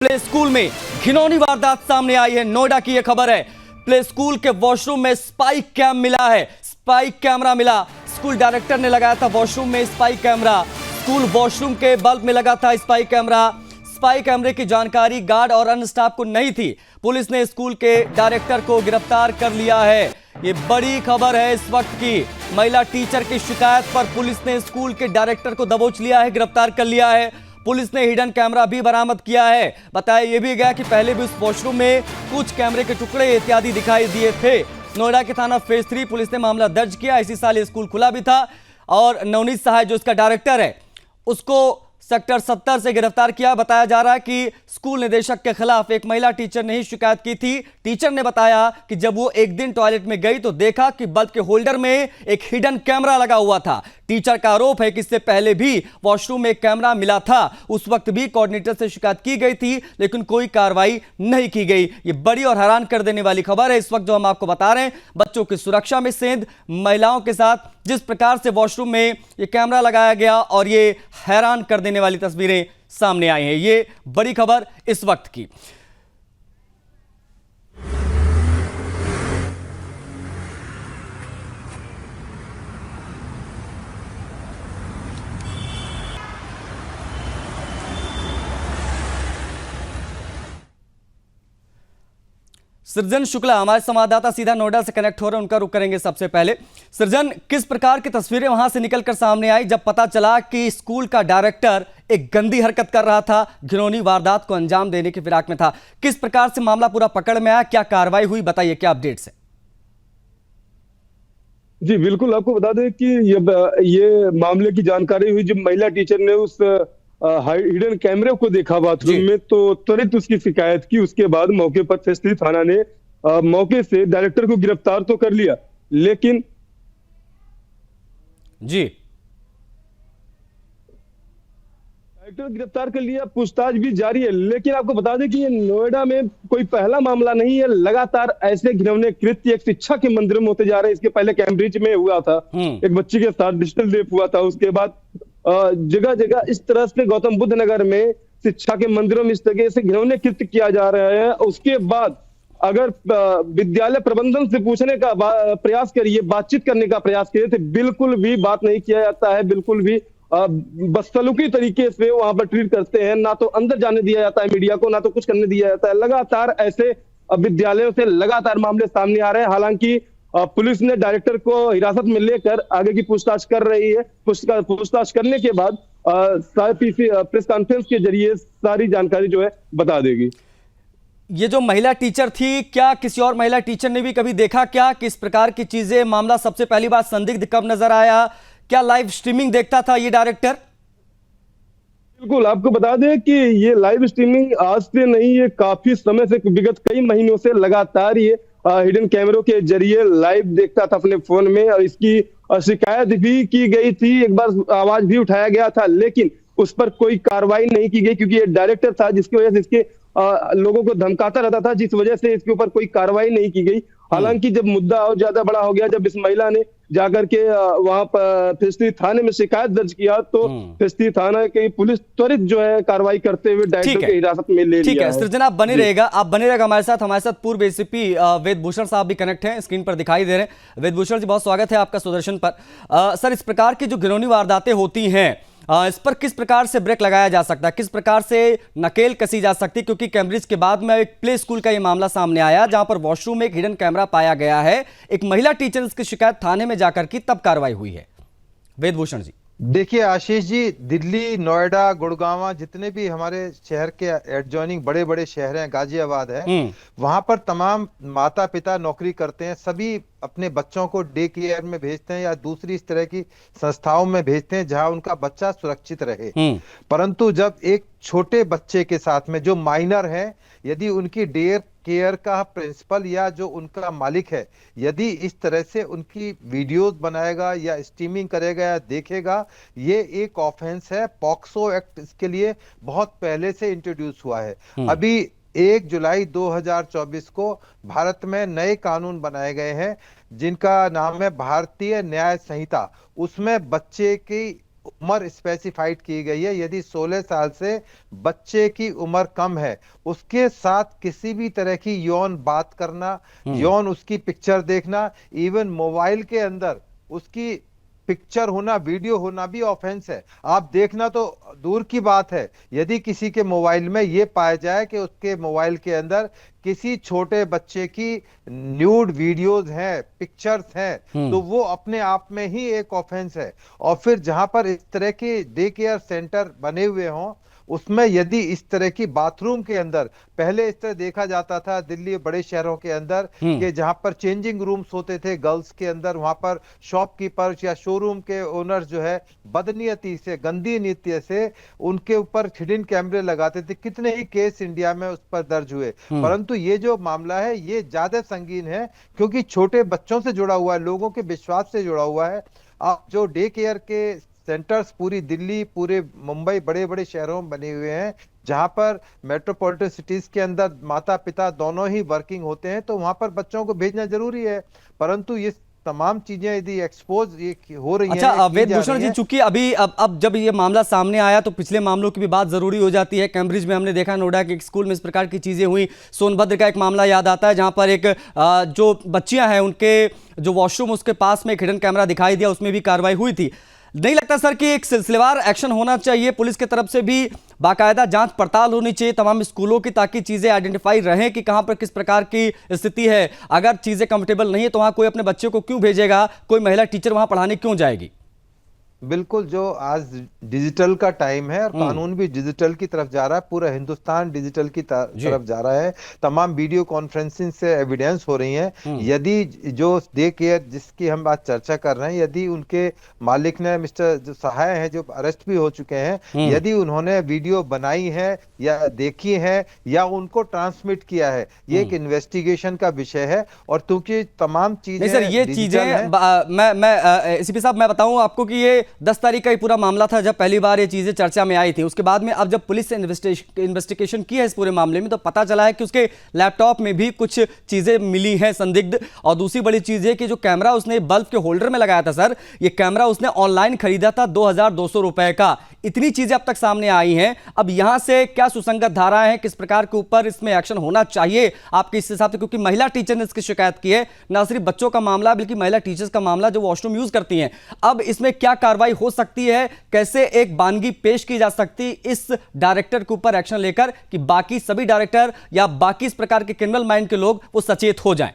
Play school में घिनौनी वारदात सामने आई है। नोएडा की यह खबर है। प्ले स्कूल के वॉशरूम में स्पाइक कैम मिला है। स्पाइक कैमरा मिला। स्कूल डायरेक्टर ने लगाया था वॉशरूम में स्पाइक कैमरा। स्कूल वॉशरूम के बल्ब में लगा था स्पाइक कैमरा। स्पाइक कैमरे की जानकारी गार्ड और अन्य स्टाफ को नहीं थी। पुलिस ने स्कूल के डायरेक्टर को गिरफ्तार कर लिया है। ये बड़ी खबर है इस वक्त की। महिला टीचर की शिकायत पर पुलिस ने स्कूल के डायरेक्टर को दबोच लिया है, गिरफ्तार कर लिया है। पुलिस ने हिडन कैमरा भी बरामद किया है। बताया यह भी गया कि पहले भी उस वॉशरूम में कुछ कैमरे के टुकड़े इत्यादि दिखाई दिए थे। नोएडा के थाना फेज 3 पुलिस ने मामला दर्ज किया। इसी साल ये स्कूल खुला भी था और नवनीत सहाय जो इसका डायरेक्टर है उसको सेक्टर 70 से गिरफ्तार किया। बताया जा रहा है कि स्कूल निदेशक के खिलाफ एक महिला टीचर ने ही शिकायत की थी। टीचर ने बताया कि जब वो एक दिन टॉयलेट में गई तो देखा कि बल्ब के होल्डर में एक हिडन कैमरा लगा हुआ था। टीचर का आरोप है कि इससे पहले भी वॉशरूम में एक कैमरा मिला था। उस वक्त भी कोऑर्डिनेटर से शिकायत की गई थी लेकिन कोई कार्रवाई नहीं की गई। ये बड़ी और हैरान कर देने वाली खबर है इस वक्त जो हम आपको बता रहे हैं। बच्चों की सुरक्षा में सेंध, महिलाओं के साथ जिस प्रकार से वॉशरूम में ये कैमरा लगाया गया और ये हैरान कर देने वाली तस्वीरें सामने आई हैं। ये बड़ी खबर इस वक्त की। सृजन शुक्ला हमारे संवाददाता सीधा नोएडा से कनेक्ट हो रहे हैं, उनका रुख करेंगे। सबसे पहले सृजन, किस प्रकार की तस्वीरें वहां से निकलकर सामने आई जब पता चला कि स्कूल का डायरेक्टर एक गंदी हरकत कर रहा था, घिनौनी वारदात को अंजाम देने की फिराक में था? किस प्रकार से मामला पूरा पकड़ में आया, क्या कार्रवाई हुई, बताइए क्या अपडेट्स है? जी बिल्कुल, आपको बता दें कि ये मामले की जानकारी हुई जब महिला टीचर ने उस हिडन कैमरे को देखा बाथरूम में, तो त्वरित उसकी शिकायत की। उसके बाद मौके पर फेज 3 थाना ने मौके से डायरेक्टर को गिरफ्तार तो कर लिया, लेकिन डायरेक्टर गिरफ्तार कर लिया, पूछताछ भी जारी है। लेकिन आपको बता दें कि ये नोएडा में कोई पहला मामला नहीं है। लगातार ऐसे घिनौने कृत्य एक शिक्षा के मंदिर में होते जा रहे हैं। इसके पहले कैम्ब्रिज में हुआ था, एक बच्ची के साथ डिजिटल रेप हुआ था। उसके बाद जगह जगह इस तरह से गौतम बुद्ध नगर में शिक्षा के मंदिरों में इस तरह से घिनौने कृत्य किया जा रहा है। उसके बाद अगर विद्यालय प्रबंधन से पूछने का प्रयास करिए, बातचीत करने का प्रयास करिए, तो बिल्कुल भी बात नहीं किया जाता है। बिल्कुल भी बदसलूकी तरीके से वहां पर ट्रीट करते हैं। ना तो अंदर जाने दिया जाता है मीडिया को, ना तो कुछ करने दिया जाता है। लगातार ऐसे विद्यालयों से लगातार मामले सामने आ रहे हैं। हालांकि पुलिस ने डायरेक्टर को हिरासत में लेकर आगे की पूछताछ कर रही है। पूछताछ करने के बाद प्रेस कॉन्फ्रेंस के जरिए सारी जानकारी जो है बता देगी। ये जो महिला टीचर थी, क्या किसी और महिला टीचर ने भी कभी देखा क्या किस प्रकार की चीजें? मामला सबसे पहली बात संदिग्ध कब नजर आया? क्या लाइव स्ट्रीमिंग देखता था ये डायरेक्टर? बिल्कुल, आपको बता दें कि ये लाइव स्ट्रीमिंग आज से नहीं, ये काफी समय से, विगत कई महीनों से लगातार ये हिडन कैमरों के जरिए लाइव देखता था अपने फोन में। और इसकी शिकायत भी की गई थी, एक बार आवाज भी उठाया गया था, लेकिन उस पर कोई कार्रवाई नहीं की गई क्योंकि ये डायरेक्टर था जिसकी वजह से इसके लोगों को धमकाता रहता था, जिस वजह से इसके ऊपर कोई कार्रवाई नहीं की गई। हालांकि जब मुद्दा और ज्यादा बड़ा हो गया, जब इस महिला ने जाकर के वहां पर फेज 3 थाने में शिकायत दर्ज किया, तो फेज 3 थाना की पुलिस त्वरित जो है कार्रवाई करते हुए डायरेक्टर को हिरासत में ले लिया है। ठीक है सृजन, आप बने रहेगा हमारे साथ पूर्व एसीपी वेद भूषण साहब भी कनेक्ट हैं, स्क्रीन पर दिखाई दे रहे हैं। वेद भूषण जी, बहुत स्वागत है आपका सुदर्शन पर। सर, इस प्रकार की जो घिनौनी वारदातें होती हैं, इस पर किस प्रकार से ब्रेक लगाया जा सकता है, किस प्रकार से नकेल कसी जा सकती है? क्योंकि कैम्ब्रिज के बाद में एक प्ले स्कूल का ये मामला सामने आया जहां पर वॉशरूम में एक हिडन कैमरा पाया गया है। एक महिला टीचर इसकी शिकायत थाने में जाकर की, तब कार्रवाई हुई है। वेद भूषण जी, देखिए आशीष जी, दिल्ली, नोएडा, गुड़गांव, जितने भी हमारे शहर के एडजॉइनिंग बड़े बड़े शहर हैं, गाजियाबाद है, वहां पर तमाम माता पिता नौकरी करते हैं। सभी अपने बच्चों को डे केयर में भेजते हैं या दूसरी इस तरह की संस्थाओं में भेजते हैं जहां उनका बच्चा सुरक्षित रहे। परंतु जब एक छोटे बच्चे के साथ में जो माइनर है, यदि उनकी डे केयर का प्रिंसिपल या जो उनका मालिक है, यदि इस तरह से उनकी वीडियोस बनाएगा या स्ट्रीमिंग करेगा या देखेगा, ये एक ऑफेंस है। पॉक्सो एक्ट इसके लिए बहुत पहले से इंट्रोड्यूस हुआ है। अभी 1 जुलाई 2024 को भारत में नए कानून बनाए गए हैं जिनका नाम है भारतीय न्याय संहिता। उसमें बच्चे की उम्र स्पेसिफाइड की गई है। यदि 16 साल से बच्चे की उम्र कम है, उसके साथ किसी भी तरह की यौन बात करना, यौन उसकी पिक्चर देखना, इवन मोबाइल के अंदर उसकी पिक्चर होना, वीडियो होना भी ऑफेंस है। आप देखना तो दूर की बात है, यदि किसी के मोबाइल में ये पाया जाए कि उसके मोबाइल के अंदर किसी छोटे बच्चे की न्यूड वीडियोस हैं, पिक्चर्स हैं, तो वो अपने आप में ही एक ऑफेंस है। और फिर जहां पर इस तरह के डे केयर सेंटर बने हुए हों, उसमें यदि इस तरह की बाथरूम के अंदर, पहले इस तरह देखा जाता था दिल्ली बड़े शहरों के अंदर कि जहां पर चेंजिंग रूम्स होते थे गर्ल्स के अंदर, वहां पर शॉपकीपर्स या शोरूम के ओनर्स जो है बदनीयती से, गंदी नीति से उनके ऊपर हिडन कैमरे लगाते थे। कितने ही केस इंडिया में उस पर दर्ज हुए। परंतु ये जो मामला है ये ज्यादा संगीन है, क्योंकि छोटे बच्चों से जुड़ा हुआ है, लोगों के विश्वास से जुड़ा हुआ है। आप जो डे केयर के सेंटर्स पूरी दिल्ली, पूरे मुंबई, बड़े बड़े शहरों में बने हुए हैं, जहां पर मेट्रोपॉलिटन सिटीज के अंदर माता पिता दोनों ही वर्किंग होते हैं, तो वहां पर बच्चों को भेजना जरूरी है। परंतु ये तमाम चीजें यदि एक्सपोज ये हो रही अच्छा, हैं, वेदभूषण जी, चूंकि अभी अब जब ये मामला सामने आया तो पिछले मामलों की भी बात जरूरी हो जाती है। कैम्ब्रिज में हमने देखा, नोएडा के एक स्कूल में इस प्रकार की चीजें हुई। सोनभद्र का एक मामला याद आता है जहां पर एक जो बच्चियां हैं उनके जो वॉशरूम उसके पास में एक हिडन कैमरा दिखाई दिया, उसमें भी कार्रवाई हुई थी। नहीं लगता सर कि एक सिलसिलेवार एक्शन होना चाहिए, पुलिस की तरफ से भी बाकायदा जांच पड़ताल होनी चाहिए तमाम स्कूलों की, ताकि चीजें आइडेंटिफाई रहें कि कहां पर किस प्रकार की स्थिति है। अगर चीजें कंफर्टेबल नहीं है तो वहां कोई अपने बच्चे को क्यों भेजेगा, कोई महिला टीचर वहां पढ़ाने क्यों जाएगी? बिल्कुल, जो आज डिजिटल का टाइम है और कानून भी डिजिटल की तरफ जा रहा है, पूरा हिंदुस्तान डिजिटल की तरफ जा रहा है। तमाम वीडियो कॉन्फ्रेंसिंग से एविडेंस हो रही हैं। यदि जो डे केयर जिसकी हम बात चर्चा कर रहे हैं, यदि उनके मालिक ने, मिस्टर जो सहाय हैं जो अरेस्ट भी हो चुके हैं, यदि उन्होंने वीडियो बनाई है या देखी है या उनको ट्रांसमिट किया है, ये एक इन्वेस्टिगेशन का विषय है। और क्योंकि तमाम चीजें नहीं सर, ये चीजें मैं एसीपी साहब, मैं बताऊं आपको कि ये 10 तारीख का ही पूरा मामला था जब पहली बार ये चीजें चर्चा में आई थी। उसके बाद में अब जब पुलिस से इन्वेस्टिगेशन की है इस पूरे मामले में, तो पता चला है कि उसके लैपटॉप में भी कुछ चीजें मिली हैं संदिग्ध। और दूसरी बड़ी चीज है कि जो कैमरा उसने बल्ब के होल्डर में लगाया था सर, ये कैमरा उसने ऑनलाइन खरीदा था 2200 रुपए का। इतनी चीजें अब तक सामने आई हैं। अब यहां से क्या सुसंगत धाराएं हैं, किस प्रकार के ऊपर इसमें एक्शन होना चाहिए आपके इस हिसाब से? क्योंकि महिला टीचर ने इसकी शिकायत की है, ना सिर्फ बच्चों का मामला बल्कि महिला टीचर्स का मामला जो वॉशरूम यूज करती हैं। अब इसमें क्या कार्रवाई हो सकती है, कैसे एक बानगी पेश की जा सकती इस डायरेक्टर के ऊपर एक्शन लेकर कि बाकी सभी डायरेक्टर या बाकी इस प्रकार के क्रिमिनल माइंड के लोग वो सचेत हो जाएं?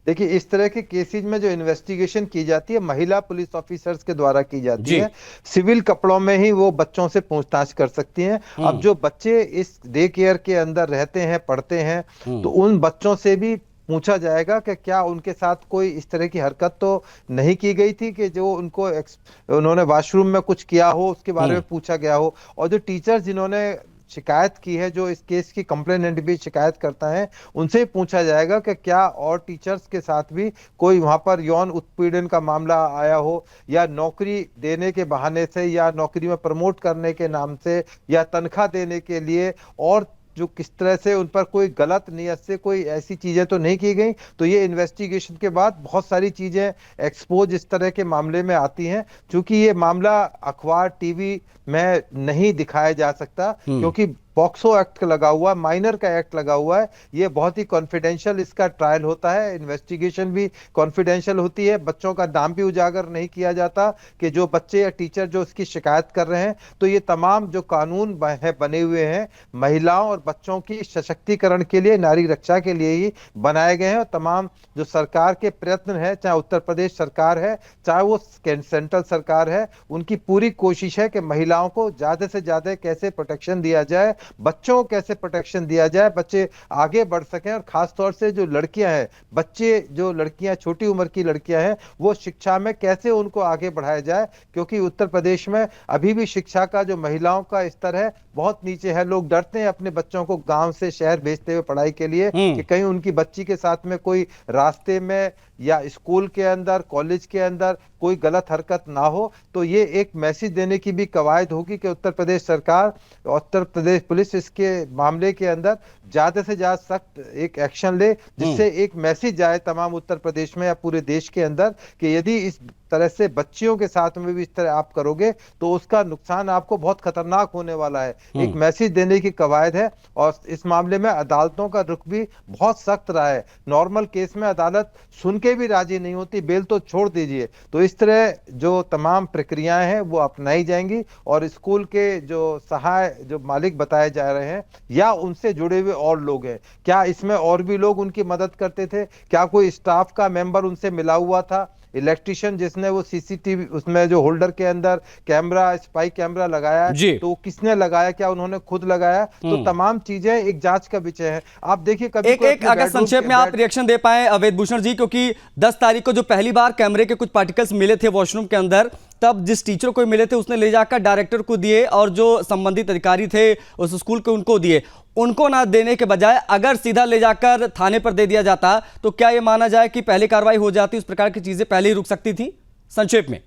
देखिए, इस तरह के केसेज में जो इन्वेस्टिगेशन की जाती है महिला पुलिस ऑफिसर्स के द्वारा की जाती है। सिविल कपड़ों में ही वो बच्चों से पूछताछ कर सकती हैं। अब जो बच्चे इस डे केयर के अंदर रहते हैं, पढ़ते हैं, तो उन बच्चों से भी पूछा जाएगा कि क्या उनके साथ कोई इस तरह की हरकत तो नहीं की गई थी कि जो उन्होंने वॉशरूम में कुछ किया हो, उसके बारे में पूछा गया हो। और जो टीचर्स जिन्होंने शिकायत की है, जो इस केस की कंप्लेनेंट भी शिकायत करता है, उनसे पूछा जाएगा कि क्या और टीचर्स के साथ भी कोई वहां पर यौन उत्पीड़न का मामला आया हो, या नौकरी देने के बहाने से या नौकरी में प्रमोट करने के नाम से या तनख्वाह देने के लिए, और जो किस तरह से उन पर कोई गलत नियत से कोई ऐसी चीजें तो नहीं की गई। तो ये इन्वेस्टिगेशन के बाद बहुत सारी चीजें एक्सपोज इस तरह के मामले में आती हैं। क्योंकि ये मामला अखबार, टीवी में नहीं दिखाया जा सकता, क्योंकि पॉक्सो एक्ट लगा हुआ, माइनर का एक्ट लगा हुआ है। ये बहुत ही कॉन्फिडेंशियल इसका ट्रायल होता है, इन्वेस्टिगेशन भी कॉन्फिडेंशियल होती है। बच्चों का नाम भी उजागर नहीं किया जाता कि जो बच्चे या टीचर जो इसकी शिकायत कर रहे हैं। तो ये तमाम जो कानून बने हुए हैं महिलाओं और बच्चों की सशक्तिकरण के लिए, नारी रक्षा के लिए ही बनाए गए हैं। और तमाम जो सरकार के प्रयत्न है, चाहे उत्तर प्रदेश सरकार है, चाहे वो सेंट्रल सरकार है, उनकी पूरी कोशिश है कि महिलाओं को ज्यादा से ज्यादा कैसे प्रोटेक्शन दिया जाए, बच्चों को कैसे प्रोटेक्शन दिया जाए, बच्चे आगे बढ़ सकें। और खास तौर से जो लड़कियां हैं, बच्चे जो लड़कियां, छोटी उम्र की लड़कियां हैं, वो शिक्षा में कैसे उनको आगे बढ़ाया जाए। क्योंकि उत्तर प्रदेश में अभी भी शिक्षा का जो महिलाओं का स्तर है बहुत नीचे है। लोग डरते हैं अपने बच्चों को गांव से शहर भेजते हुए पढ़ाई के लिए कि कहीं उनकी बच्ची के साथ में कोई रास्ते में या स्कूल के अंदर, कॉलेज के अंदर कोई गलत हरकत ना हो। तो ये एक मैसेज देने की भी कवायद होगी कि उत्तर प्रदेश सरकार, उत्तर प्रदेश पुलिस इसके मामले के अंदर ज्यादा से ज्यादा सख्त एक एक्शन ले, जिससे एक मैसेज जाए तमाम उत्तर प्रदेश में या पूरे देश के अंदर कि यदि इस तरह से बच्चियों के साथ में भी इस तरह आप करोगे तो उसका नुकसान आपको बहुत खतरनाक होने वाला है। एक मैसेज देने की कवायद है और इस मामले में अदालतों का रुख भी बहुत सख्त रहा है। नॉर्मल केस में अदालत सुन के भी राजी नहीं होती, बेल तो छोड़ दीजिए। तो इस तरह जो तमाम प्रक्रियाएं हैं वो अपनाई जाएंगी और स्कूल के जो सहाय जो मालिक बताए जा रहे हैं या उनसे जुड़े हुए और लोग हैं, क्या इसमें और भी लोग उनकी मदद करते थे, क्या कोई स्टाफ का मेंबर उनसे मिला हुआ था, इलेक्ट्रिशियन जिसने वो सीसीटीवी उसमें जो होल्डर के अंदर कैमरा स्पाई कैमरा लगाया है तो किसने लगाया, क्या उन्होंने खुद लगाया, तो तमाम चीजें एक जांच का विषय है। आप देखिए कभी एक अगर संक्षेप में आप रिएक्शन दे पाए वेद भूषण जी, क्योंकि 10 तारीख को जो पहली बार कैमरे के कुछ पार्टिकल्स मिले थे वॉशरूम के अंदर, तब जिस टीचर को मिले थे उसने ले जाकर डायरेक्टर को दिए और जो संबंधित अधिकारी थे उस स्कूल के उनको दिए। उनको ना देने के बजाय अगर सीधा ले जाकर थाने पर दे दिया जाता तो क्या यह माना जाए कि पहले कार्रवाई हो जाती, उस प्रकार की चीजें पहले ही रुक सकती थी? संक्षेप में।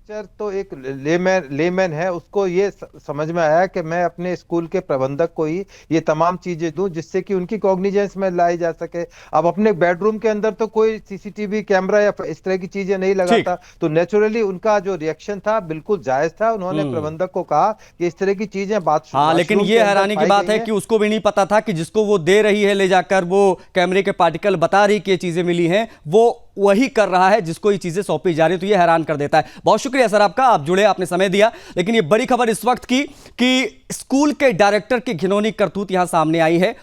टीचर तो एक लेमैन है, उसको ये समझ में आया कि मैं अपने स्कूल के प्रबंधक को ही ये तमाम चीजें दूं जिससे कि उनकी कॉग्निजेंस में लाई जा सके। अब अपने बेडरूम के अंदर तो कोई सीसीटीवी कैमरा या इस तरह की चीजें नहीं लगाता, तो नेचुरली उनका जो रिएक्शन था बिल्कुल जायज था। उन्होंने प्रबंधक को कहा कि इस तरह की चीजें बात। हाँ, लेकिन ये हैरानी की बात है कि उसको भी नहीं पता था कि जिसको वो दे रही है ले जाकर, वो कैमरे के पार्टिकल बता रही कि ये चीजें मिली हैं, वो वही कर रहा है जिसको ये चीजें सौंपी जा रही है। तो ये हैरान कर देता है। बहुत शुक्रिया सर आपका, आप जुड़े, आपने समय दिया। लेकिन ये बड़ी खबर इस वक्त की कि स्कूल के डायरेक्टर की घिनौनी करतूत यहां सामने आई है।